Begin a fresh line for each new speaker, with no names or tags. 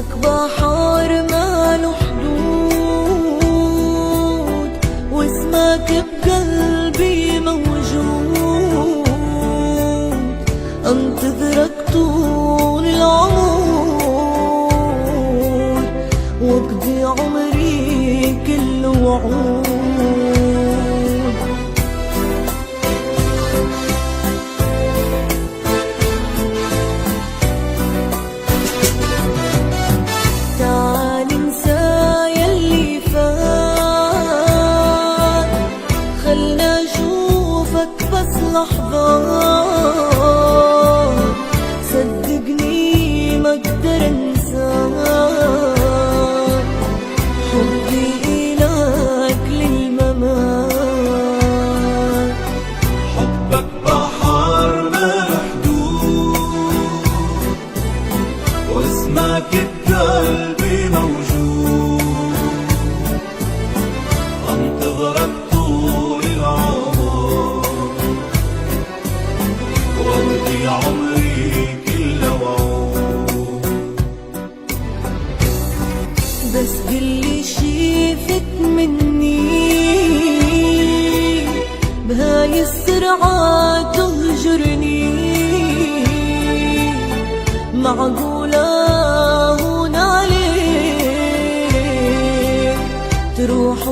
حبك بحر ماله حدود، واسمك بقلبي موجود. انتظرك طول العمر، وابدي عمري كله وعود. لحظات صدقني ما اقدر انساك، حبي إلك للممات.
حبك بحر ما حدود، واسمك بقلبي موجود. انتظرك طول العمر، وابدي عمري كله وعود.
بس قلي شيفت مني بهاي السرعة تهجرني، معقولة هون عليك تروح